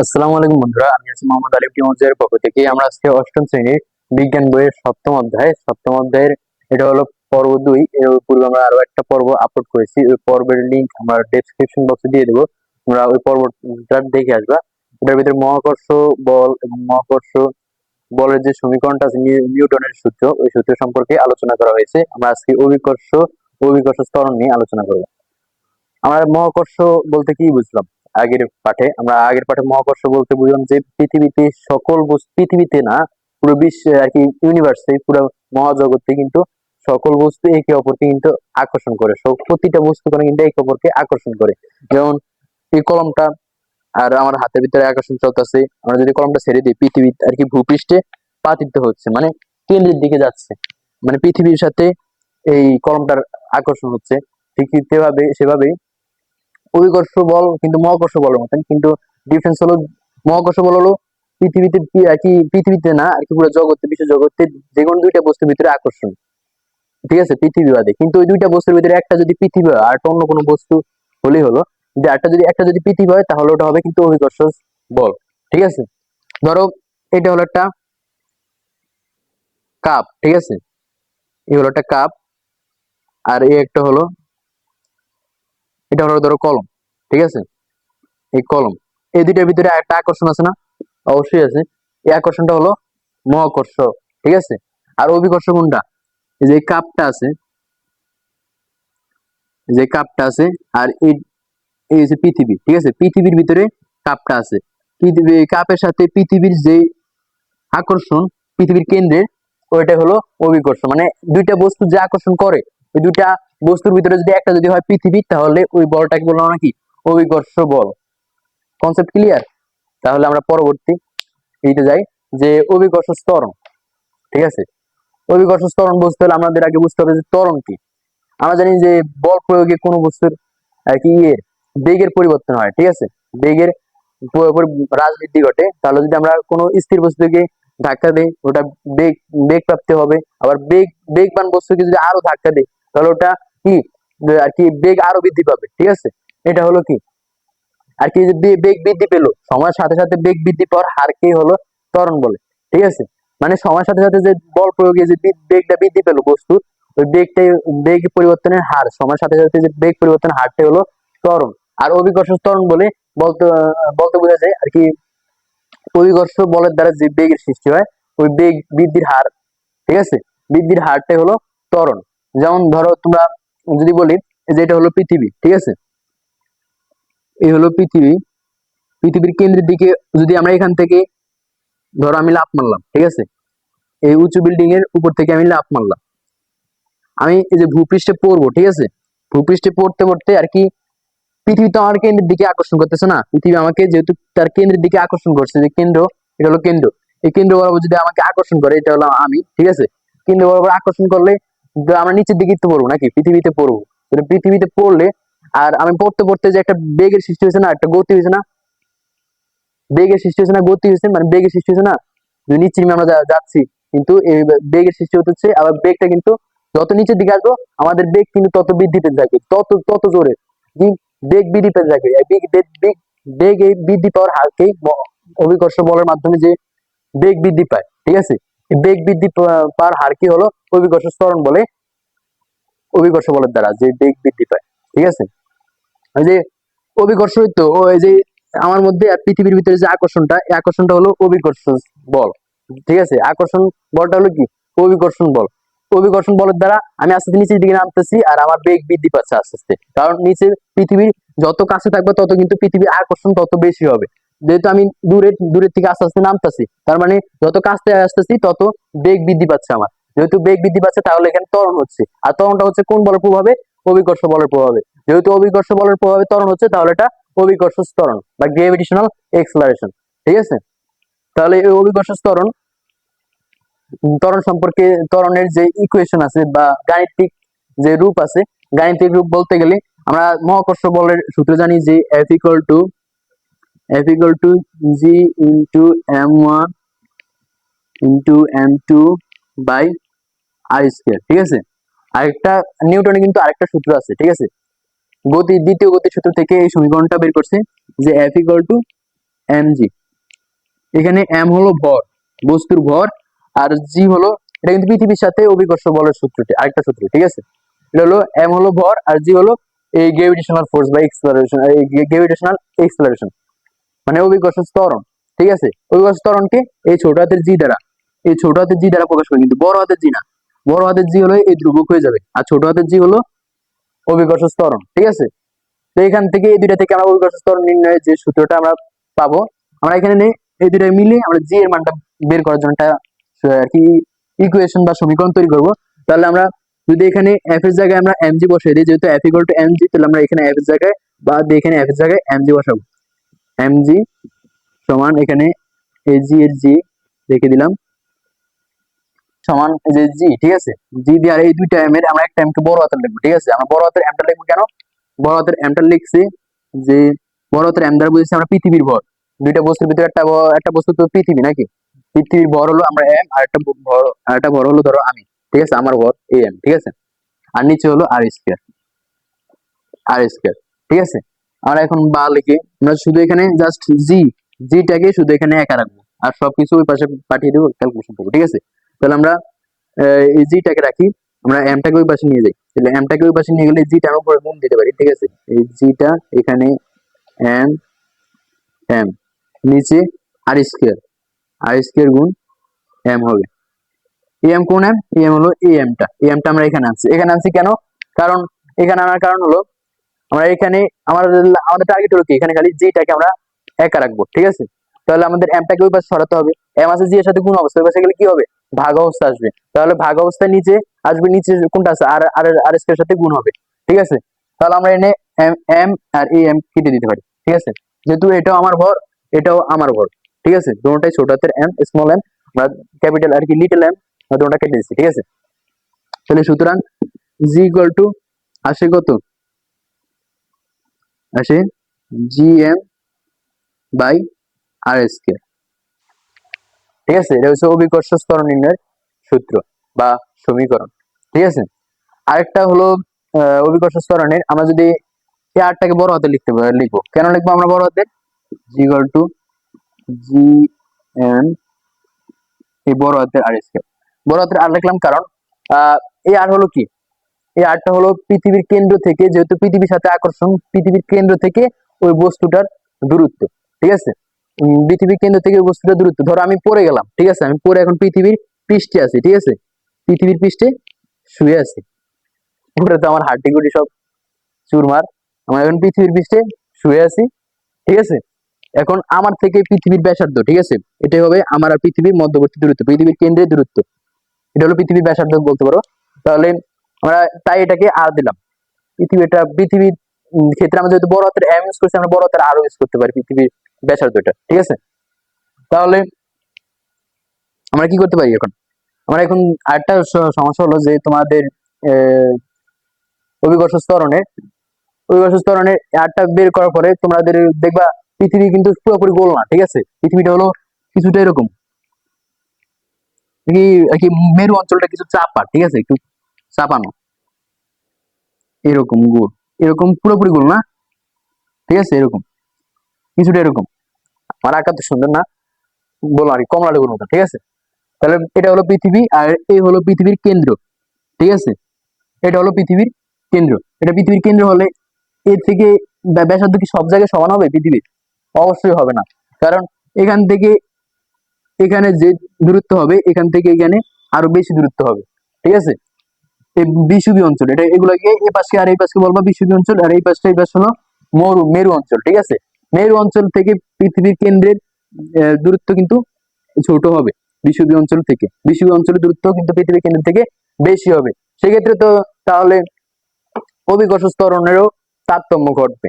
আসসালামু আলাইকুম বন্ধুরা, আমি আছি মোহাম্মদ আলিফ টিমোজের পক্ষ থেকে। আমরা আজকে অষ্টম শ্রেণীর বিজ্ঞান বইয়ের সপ্তম অধ্যায় এটা হলো পর্ব 2। এর পূর্বে আমরা আরো একটা পর্ব আপলোড করেছি, ওই পর্বের লিংক আমরা ডেসক্রিপশন বক্সে দিয়ে দেবো। তোমরা ওই পর্বটা দেখে আসবা। এটার ভিতরে মহাকর্ষ বল এবং মহাকর্ষ বলের যে সমীকরণটা আছে, নিউটনের সূত্র, ওই সূত্র সম্পর্কে আলোচনা করা হয়েছে। আমরা আজকে অভিকর্ষ ত্বরণ নিয়ে আলোচনা করবো। আমরা মহাকর্ষ বলতে কি বুঝলাম? আগের পাঠে মহাকর্ষ বলতে বুঝলাম যে পৃথিবীতে পৃথিবীতে না, পুরো বিশ্বে আর কি, ইউনিভার্সে, পুরো মহাজগতে কিন্তু সকল বস্তু একে অপরকে কিন্তু আকর্ষণ করে। প্রতিটা বস্তু করে কিন্তু একে অপরকে আকর্ষণ করে। যেমন এই কলমটা আর আমার হাতের ভিতরে আকর্ষণ চলতেছে। আমরা যদি কলমটা ছেড়ে দিই, পৃথিবী আর কি ভূপৃষ্ঠে পাতিত হচ্ছে, মানে কেন্দ্রের দিকে যাচ্ছে, মানে পৃথিবীর সাথে এই কলমটার আকর্ষণ হচ্ছে। ঠিক সেভাবেই অভিকর্ষ বল কিন্তু মহাকর্ষ বলের মতন, কিন্তু ডিফারেন্স হলো মহাকর্ষ বল হলো পৃথিবীতে না আর কি, পুরো জগতে, বিশ্ব জগতে যে কোনো দুইটা বস্তুর ভিতরে আকর্ষণ, ঠিক আছে, পৃথিবী বাদে। কিন্তু ওই দুইটা বস্তুর ভিতরে একটা যদি পৃথিবী হয় আর একটা অন্য কোনো বস্তু হলেই হলো, যে একটা যদি পৃথিবী হয় তাহলে ওটা হবে কিন্তু অভিকর্ষ বল। ঠিক আছে, ধরো এটা হলো একটা কাপ, ঠিক আছে, এই হলো একটা কাপ, আর এটা হলো ধরো কলম, ঠিক আছে, এই কলম, এই দুইটার ভিতরে একটা আকর্ষণ আছে না? অবশ্যই আছে। এই আকর্ষণটা হলো মহাকর্ষ, ঠিক আছে। আর অভিকর্ষ কোনটা? এই যে কাপটা আছে, যে কাপটা আছে, আর এই যে পৃথিবী, ঠিক আছে, পৃথিবীর ভিতরে কাপটা আছে। কাপের সাথে পৃথিবীর যে আকর্ষণ, পৃথিবীর কেন্দ্রে, ওইটা হলো অভিকর্ষ। মানে দুইটা বস্তু যে আকর্ষণ করে, ওই দুইটা বস্তুর ভিতরে যদি একটা যদি হয় পৃথিবী, তাহলে ওই বলটাকে বললাম নাকি অভিকর্ষ বল। Concept clear? তাহলে আমরা পরবর্তী এইটা যাই, যে অভিকর্ষ ত্বরণ, ঠিক আছে। অভিকর্ষ ত্বরণ বুঝতে হলে আমাদের আগে বুঝতে হবে যে ত্বরণ কি। আমরা জানি যে বল প্রয়োগে কোনো বস্তুর আর কি বেগের পরিবর্তন হয়, ঠিক আছে, বেগের রাজবৃদ্ধি ঘটে। তাহলে যদি আমরা কোনো স্থির বস্তুকে ধাক্কা দিই, ওটা বেগ বেগ প্রাপ্তি হবে। আবার বেগবান বস্তুকে যদি আরো ধাক্কা দিই, তাহলে ওটা কি আর কি বেগ আরো বৃদ্ধি পাবে, ঠিক আছে। এটা হলো কি আর কি, যে বেগ বৃদ্ধি পেলো, সময়ের সাথে সাথে বেগ বৃদ্ধি পাওয়ার হারকেই হলো ত্বরণ বলে, ঠিক আছে। মানে সময়ের সাথে সাথে যে বল প্রয়োগে যে বেগটা বৃদ্ধি পেলো বস্তুর, ওই বেগ পরিবর্তনের হার, সময়ের সাথে সাথে যে বেগ পরিবর্তনের হারটাই হলো ত্বরণ। আর অভিকর্ষ ত্বরণ বলে বলতে বলতে বোঝা যায় আর কি, অভিকর্ষ বলের দ্বারা যে বেগের সৃষ্টি হয়, ওই বেগ বৃদ্ধির হার, ঠিক আছে, বৃদ্ধির হারটাই হলো ত্বরণ। যেমন ধরো তোমরা যদি বলি যে এটা হলো পৃথিবী, ঠিক আছে, এই হলো পৃথিবী। পৃথিবীর কেন্দ্রের দিকে যদি আমরা এখান থেকে, ধরো আমি লাফ মারলাম, ঠিক আছে, এই উঁচু বিল্ডিং এর উপর থেকে আমি লাফ মারলাম, আমি এই যে ভূপৃষ্ঠে পড়বো, ঠিক আছে, ভূপৃষ্ঠে পড়তে পড়তে আর কি পৃথিবী তো আমার কেন্দ্রের দিকে আকর্ষণ করতেছে না, পৃথিবী আমাকে যেহেতু তার কেন্দ্রের দিকে আকর্ষণ করছে, যে কেন্দ্র, এটা হলো কেন্দ্র, এই কেন্দ্র বরাবর যদি আমাকে আকর্ষণ করে, এটা হলো আমি, ঠিক আছে। কেন্দ্র বরাবর আকর্ষণ করলে আমরা নিচের দিকে তো পড়বো নাকি, পৃথিবীতে পড়বো। পৃথিবীতে পড়লে আর আমি পড়তে পড়তে যে একটা বেগের সৃষ্টি হয়েছে না, একটা গতি হয়েছে না, বেগের সৃষ্টি হয়েছে না, গতি হয়েছে, মানে বেগের সৃষ্টি হয়েছে না, যে নিচে আমরা যাচ্ছি, কিন্তু এই বেগের সৃষ্টি হচ্ছে। আবার বেগটা কিন্তু যত নিচের দিকে আসবো, আমাদের বেগ কিন্তু তত বৃদ্ধি পেতে থাকে, তত তত জোরে কি বেগ বৃদ্ধি পেতে থাকে। বেগ এই বৃদ্ধি পাওয়ার হারকেই অভিকর্ষ বলের মাধ্যমে যে বেগ বৃদ্ধি পায়, ঠিক আছে, এই বেগ বৃদ্ধি পাওয়ার হার কি হলো অভিকর্ষ ত্বরণ বলে। অভিকর্ষ বলের দ্বারা যে বেগ বৃদ্ধি পায়, ঠিক আছে, ওই যে অভিকর্ষ তো ওই যে আমার মধ্যে আর পৃথিবীর ভিতরে যে আকর্ষণটা, এই আকর্ষণটা হলো অভিকর্ষ বল, ঠিক আছে। আকর্ষণ বলটা হলো কি অভিকর্ষণ বল। অভিকর্ষণ বলের দ্বারা আমি আস্তে আস্তে নিচের দিকে নামতেছি, আর আমার বেগ বৃদ্ধি পাচ্ছে আস্তে আস্তে, কারণ নিচে পৃথিবীর যত কাছে থাকবে তত কিন্তু পৃথিবীর আকর্ষণ তত বেশি হবে। যেহেতু আমি দূরের থেকে আস্তে আস্তে নামতেছি, তার মানে যত কাছে আসতেছি তত বেগ বৃদ্ধি পাচ্ছে আমার। যেহেতু বেগ বৃদ্ধি পাচ্ছে, তাহলে এখানে ত্বরণ হচ্ছে, আর ত্বরণটা হচ্ছে কোন বলের প্রভাবে? অভিকর্ষ বলের প্রভাবে। যেহেতু অভিকর্ষ বলের প্রভাবে ত্বরণ হচ্ছে, তাহলে এটা অভিকর্ষ ত্বরণ বা গ্রেভিটেশনাল এক্সেলারেশন, ঠিক আছে। তাহলে এই অভিকর্ষ ত্বরণ সম্পর্কে, ত্বরণের যে ইকুয়েশন আছে বা গাণিতিক যে রূপ আছে, গাণিতিক রূপ বলতে গেলে আমরা মহাকর্ষ বলের সূত্র জানি যে F=G into m1 into m2 by R square, ঠিক আছে। আরেকটা নিউটনে কিন্তু আরেকটা সূত্র আছে, ঠিক আছে, দ্বিতীয় গতির সূত্র থেকে এই সমীকরণটা বের করছে, যে F= এম জি। এখানে এম হলো ভর, বস্তুর ভর, আর জি হলো, এটা কিন্তু পৃথিবীর সাথে অভিকর্ষ বলের সূত্রটি, আরেকটা সূত্র, ঠিক আছে। এটা হলো এম হলো ভর, আর জি হলো এই গ্রেভিটেশনাল ফোর্স বা এক্সেলারেশন, এই গ্রেভিটেশনাল এক্সেলারেশন, মানে অভিকর্ষ ত্বরণ, ঠিক আছে। অভিকর্ষ ত্বরণকে এই ছোট হাতের জি দ্বারা, এই ছোট হাতের জি দ্বারা প্রকাশ করে, কিন্তু বড় হাতের জি না। বড় হাতের জি হলো এই ধ্রুবক হয়ে যাবে, আর ছোট হাতের জি হলো অভিকর্ষ ত্বরণ, ঠিক আছে। তো এখান থেকে এই দুইটা থেকে আমরা অভিকর্ষ ত্বরণ নির্ণয়ের যে সূত্রটা আমরা পাবো, আমরা এখানে এই দুইটা মিলে আমরা জি এর মানটা বের করার জন্য একটা আর কি ইকুয়েশন বা সমীকরণ তৈরি করব। তাহলে আমরা যদি এখানে এফ এর জায়গায় আমরা এম জি বসাই দিই, যেহেতু F equal to M G, তাহলে আমরা এখানে এফ এর জায়গায় বা এখানে এফ এর জায়গায় এম জি বসাবো। এম জি সমান এখানে এই জি এর জি রেখে দিলাম, সমান যে জি, ঠিক আছে। জি দিয়ে আর এই দুইটা এম এর আমরা একটা এম কে বড় হাতের লিখবো, ঠিক আছে। আমরা বড় হাতের এমটা লিখবো কেন? বড় হাতের এমটা লিখছি যে বড় হাতের এম দ্বারা বুঝেছি আমরা পৃথিবীর ভর, দুইটা বস্তুর ভিতরে একটা বস্তু তো পৃথিবী নাকি, পৃথিবীর ভর হলো আমরা এম, আর একটা ভর, আর একটা ভর হলো ধরো আমি, ঠিক আছে, আমার ভর এ এম, ঠিক আছে। আর নিচে হলো আর স্কয়ার, আর স্কয়ার, ঠিক আছে। আমরা এখন বা লিখে আমরা শুধু এখানে জাস্ট জি, জিটাকে শুধু এখানে একা রাখবো, আর সবকিছু ওই পাশে পাঠিয়ে দেবো ক্যালকুলেশন করবো, ঠিক আছে। তাহলে আমরা এই জিটাকে রাখি, আমরা এমটাকে ওই পাশে নিয়ে যাই, তাহলে এমটাকে ওই পাশে নিয়ে গেলে জিটা আমরা উপরে গুণ দিতে পারি, ঠিক আছে। এই জিটা এখানে এম, এম নিচে আর স্কয়ার, আর স্কয়ার গুণ এম হবে। এম কোন এম? এম হলো এই এমটা, এই এমটা আমরা এখানে আনছি। এখানে আনছি কেন? কারণ এখানে আনার কারণ হলো আমরা এখানে আমাদের আমাদের টার্গেট হলো কি, এখানে খালি জিটাকে আমরা একা রাখবো, ঠিক আছে। তাহলে আমাদের এমটাকে ওই পাশে সরাতে হবে, এম আছে জি এর সাথে গুণ অবস্থা, ওই পাশে গেলে কি হবে? ভাগ অবস্থা আসবে। তাহলে ভাগ অবস্থায় নিচে আসবে, নিচে কোনটা আছে? আর আর আর স্কয়ার সাথে গুণ হবে, ঠিক আছে। তাহলে আমরা এনে এম, এম আর এই এম কেটে দিতে পারি, ঠিক আছে। যেহেতু এটাও আমার ভর, এটাও আমার ভর, ঠিক আছে। দুটোটাই ছোট হাতের এম, স্মল এম, আমরা ক্যাপিটাল আর কি লিটল এম, আমরা দুটোটা কেটে দিচ্ছি, ঠিক আছে। তাহলে সুতরাং জি ইকুয়াল টু আসে কত? আসে G M by R square, ঠিক আছে। এটা হচ্ছে অভিকর্ষ ত্বরণ নির্ণয়ের সূত্র বা সমীকরণ, ঠিক আছে। আরেকটা হলো অভিকর্ষ ত্বরণের, আমরা যদি এই আরটাকে বড় হাতে লিখবো, কেন লিখবো আমরা বড় হাতে? জি ইকুয়াল টু জি এম, এই বড় হাতের আর স্কয়ার, বড় হাতের আর লিখলাম কারণ এই আর হলো কি, এই আরটা হলো পৃথিবীর কেন্দ্র থেকে, যেহেতু পৃথিবীর সাথে আকর্ষণ, পৃথিবীর কেন্দ্র থেকে ওই বস্তুটার দূরত্ব, ঠিক আছে। পৃথিবীর কেন্দ্র থেকে ওই বস্তুটার দূরত্ব, ধরো আমি পড়ে গেলাম, ঠিক আছে, আমি পড়ে এখন পৃথিবীর পৃষ্ঠে আছি, ঠিক আছে, পৃথিবীর পৃষ্ঠে শুয়ে আছি, পরে তো আমার হাড্ডি গুড্ডি সব চুরমার, আমার এখন পৃথিবীর পৃষ্ঠে শুয়ে আছি, ঠিক আছে। এখন আমার থেকে পৃথিবীর ব্যাসার্ধ, ঠিক আছে, এটাই হবে আমার আর পৃথিবীর মধ্যবর্তী দূরত্ব, পৃথিবীর কেন্দ্রের দূরত্ব, এটা হলো পৃথিবীর ব্যাসার্ধ বলতে পারো। তাহলে আমরা তাই এটাকে আর দিলাম। পৃথিবীর ক্ষেত্রে আমরা যেহেতু বড় হাতের এম ইউজ করছি, আমরা বড় হাতের আর ইউজ করতে পারি পৃথিবীর ব্যাসার্ধটা, ঠিক আছে। তাহলে আমরা কি করতে পারি এখন? আমরা এখন আরেকটা সমস্যা হলো যে তোমাদের অভিকর্ষ ত্বরণের, অভিকর্ষ ত্বরণের আরটা বের করার পরে তোমাদের দেখবা পৃথিবী কিন্তু পুরোপুরি গোল না, ঠিক আছে। পৃথিবীটা হলো কিছুটা এরকম কি আর কি, মেরু অঞ্চলটা কিছু চাপা, ঠিক আছে, একটু চাপানো, এরকম গোল, এরকম পুরোপুরি গোল না, ঠিক আছে, এরকম কিছুটা এরকম। আমার আঁকা তো সুন্দর না, বলো আর কি, কমলা লেবুর মতো, ঠিক আছে। তাহলে এটা হলো পৃথিবী, আর এই হলো পৃথিবীর কেন্দ্র, ঠিক আছে। এটা হলো পৃথিবীর কেন্দ্র, এটা পৃথিবীর কেন্দ্র হলে এর থেকে ব্যাসার্ধ কি সব জায়গায় সমান হবে পৃথিবীর? অবশ্যই হবে না, কারণ এখান থেকে এখানে যে দূরত্ব হবে, এখান থেকে এখানে আরো বেশি দূরত্ব হবে, ঠিক আছে। এই বিষুবী অঞ্চল, এটা এগুলোকে এই পাশে আর এই পাশকে বলবো বিষুবী অঞ্চল, আর এই পাশটা এই পাশ হলো মেরু অঞ্চল, ঠিক আছে। মেরু অঞ্চল থেকে পৃথিবীর কেন্দ্রের দূরত্ব কিন্তু ছোট হবে, বিষুবী অঞ্চল থেকে, বিষুবী অঞ্চলের দূরত্ব কিন্তু পৃথিবীর কেন্দ্র থেকে বেশি হবে। সেক্ষেত্রে তো তাহলে অভিকর্ষ ত্বরণেরও তারতম্য ঘটবে।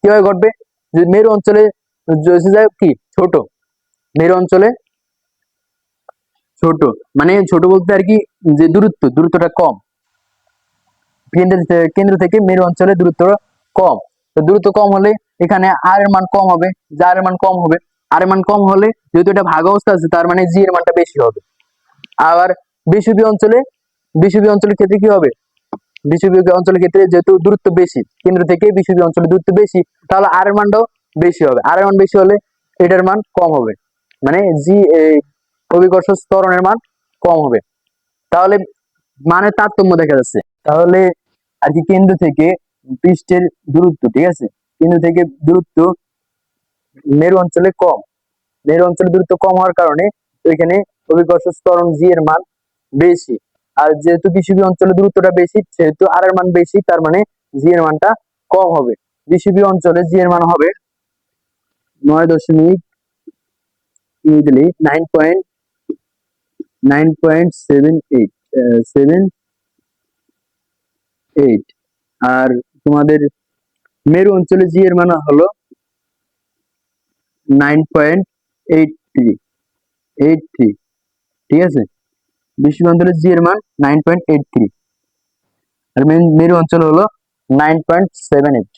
কিভাবে ঘটবে? যে মেরু অঞ্চলে কি ছোট, মেরু অঞ্চলে ছোট, মানে ছোট বলতে আর কি যে দূরত্বটা কম, কেন্দ্র থেকে মেরু অঞ্চলের দূরত্ব কম। তো দূরত্ব কম হলে এখানে আর এর মান কম হবে, যা এর মান কম হবে, আর এর মান কম হলে যেহেতু এটা ভাগ অবস্থা আছে, তার মানে জি এর মানটা বেশি হবে। আবার বিষুবী অঞ্চলে, বিষুবী অঞ্চলের ক্ষেত্রে কি হবে? বিষুবী অঞ্চলের ক্ষেত্রে যেহেতু দূরত্ব বেশি, কেন্দ্র থেকে বিষুবী অঞ্চলের দূরত্ব বেশি, তাহলে আর এর মানটাও বেশি হবে। আর এর মান বেশি হলে এটার মান কম হবে, মানে জি অভিকর্ষ ত্বরণের মান কম হবে। তাহলে মানে তারতম্য দেখা যাচ্ছে। তাহলে আর কি কেন্দ্র থেকে পৃষ্ঠের দূরত্ব, ঠিক আছে, কেন্দ্র থেকে দূরত্ব মেরু অঞ্চলে কম, মেরু অঞ্চলে দূরত্ব কম হওয়ার কারণে ওইখানে অভিকর্ষ ত্বরণ জি এর মান বেশি। আর যেহেতু বিষুবী অঞ্চলে দূরত্বটা বেশি সেহেতু আর এর মান বেশি, তার মানে জি এর মানটা কম হবে। বিষুবী অঞ্চলে জি এর মান হবে 9.78, আর তোমাদের মেরু অঞ্চলে জি এর মান হলো 9.83, ঠিক আছে। বিষুবী অঞ্চলে জি এর মান 9.83, আর মেরু অঞ্চল হলো 9.78,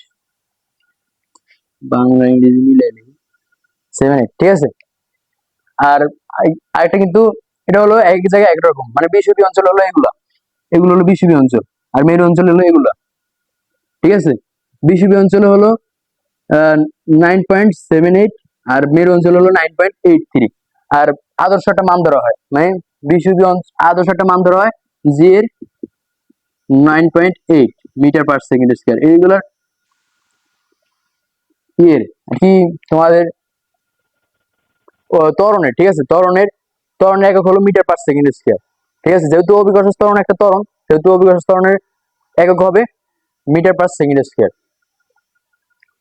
বাংলা ইংরেজি মিলে 78, ঠিক আছে। আর আরেকটা কিন্তু এটা হলো এক জায়গায় একরকম, মানে বিষুবী অঞ্চল হলো এগুলা, এগুলো হলো বিষুবী অঞ্চল, আর মেরু অঞ্চল হলো এগুলা, ঠিক আছে। বিষুবী অঞ্চল হলো 9.78, আর মেরু অঞ্চল হলো 9.83। আর আদর্শ একটা মান ধরা হয়, মানে বিষুবী আদর্শ একটা মান ধরা হয় জি এর 9.8 মিটার পার সেকেন্ড স্কয়ার। এইগুলার এর কি তোমাদের ত্বরণের, ঠিক আছে, ত্বরণের একক হলো মিটার পার সেকেন্ড স্কয়ার, ঠিক আছে। যেহেতু অভিকর্ষ ত্বরণ একটা ত্বরণ, সেহেতু অভিকর্ষ ত্বরণের একক হবে মিটার পার সেকেন্ড স্কয়ার।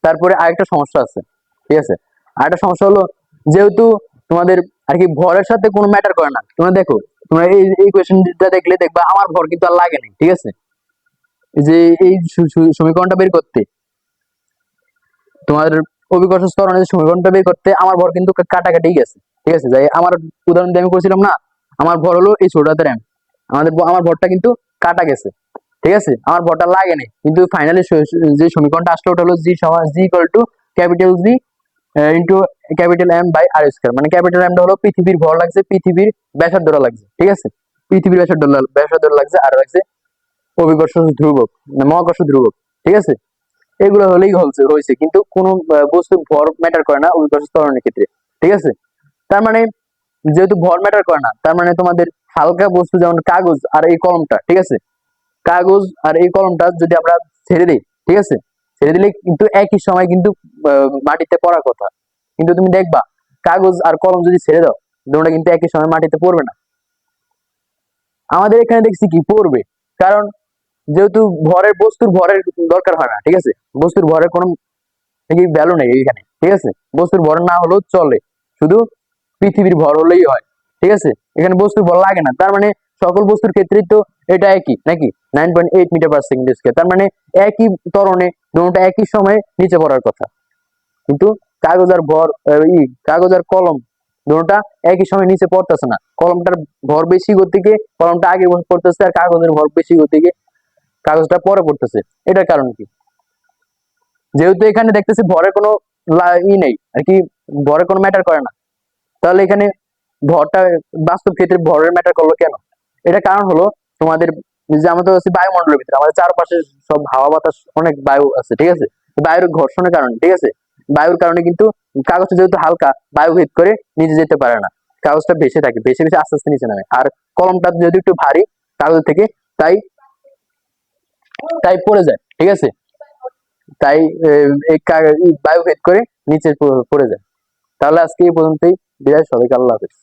তারপরে আরেকটা সমস্যা আছে, ঠিক আছে। আরেকটা সমস্যা হলো যেহেতু তোমাদের আর কি ভরের সাথে কোনো ম্যাটার করে না, তোমরা দেখো, তোমরা এই কোয়েশ্চেনটা দেখলে দেখবা আমার ভর কিন্তু আর লাগে না, ঠিক আছে। যে এই সমীকরণটা বের করতে, তোমার অভিকর্ষ ত্বরণের সমীকরণটা বের করতে আমার ভর কিন্তু কাটাকাটি গেছে, ঠিক আছে। যাই আমার উদাহরণ দিয়ে আমি করেছিলাম না, আমার ভর হলো এই ছোট হাতের এম, আমার ভরটা কিন্তু কাটা গেছে, ঠিক আছে, আমার ভরটা লাগে নাই, কিন্তু ফাইনালি যে সমীকরণটা আসলে ওটা হলো জি সমান G equal to capital G into capital M by R square. মানে ক্যাপিটাল এমটা হলো পৃথিবীর ভর লাগছে, পৃথিবীর ব্যাসার্ধ লাগছে, ঠিক আছে, পৃথিবীর ব্যাসার্ধ লাগছে, আর লাগছে অভিকর্ষ ধ্রুবক, মানে মহাকর্ষ ধ্রুবক, ঠিক আছে। এগুলো হলেই হয়েছে, কিন্তু কোনো বস্তুর ভর ম্যাটার করে না অভিকর্ষ ত্বরণের ক্ষেত্রে, ঠিক আছে। তার মানে যেহেতু ভর ম্যাটার করে না, তার মানে তোমাদের হালকা বস্তু যেমন কাগজ আর এই কলমটা, ঠিক আছে, কাগজ আর এই কলমটা যদি আমরা ছেড়ে দিই, ঠিক আছে, ছেড়ে দিলে কিন্তু একই সময় কিন্তু মাটিতে পড়ার কথা, কিন্তু তুমি দেখবা কাগজ আর কলম যদি ছেড়ে দাও দুটোটা কিন্তু একই সময় মাটিতে পড়বে না। আমাদের এখানে দেখছি কি পড়বে, কারণ যেহেতু বস্তুর ভরের দরকার হয় না, ঠিক আছে, বস্তুর ভরের কোনো ভ্যালু নেই এখানে, ঠিক আছে, বস্তুর ভর না হলেও চলে, শুধু পৃথিবীর ভর হলেই হয়, ঠিক আছে। এখানে বস্তুর ভর লাগে না, তার মানে সকল বস্তুর ক্ষেত্রেই তো এটা একই নাকি 9.8 মিটার পার সেকেন্ড স্কয়ার, তার মানে একই ত্বরণে দুটোটা একই সময়ে নিচে পড়ার কথা। কিন্তু কাগজ আর ভর কাগজ আর কলম দুটোটা একই সময় নিচে পড়তেছে না, কলমটার ভর বেশি গতিকে কলমটা আগে পড়তেছে, আর কাগজের ভর বেশি গতিকে কাগজটা পরে পড়তেছে। এটার কারণ কি? যেহেতু এখানে দেখতেছি ভরের কোনো নেই আর কি, ভরের কোনো ম্যাটার করে না, তাহলে এখানে ভরটা বাস্তব ক্ষেত্রে ভরের ম্যাটার করলো কেন? এটা কারণ হলো তোমাদের যে আমাদের আছে বায়ুমণ্ডলের ভিতরে, আমাদের চারপাশে সব হাওয়া বাতাস অনেক বায়ু আছে, ঠিক আছে, বায়ুর ঘর্ষণের কারণে, ঠিক আছে, বায়ুর কারণে কিন্তু কাগজটা যেহেতু হালকা বায়ু ভেদ করে নিচে যেতে পারে না, কাগজটা ভেসে থাকে, ভেসে ভেসে আস্তে আস্তে নিচে নামে। আর কলমটা যদি একটু ভারী কাগজ থেকে, তাই তাই পড়ে যায়, ঠিক আছে, তাই বায়ু ভেদ করে নিচে পড়ে যায়। তাহলে আজকে এই পর্যন্তই, বিদায়, সবাইকে আল্লাহ হাফেজ।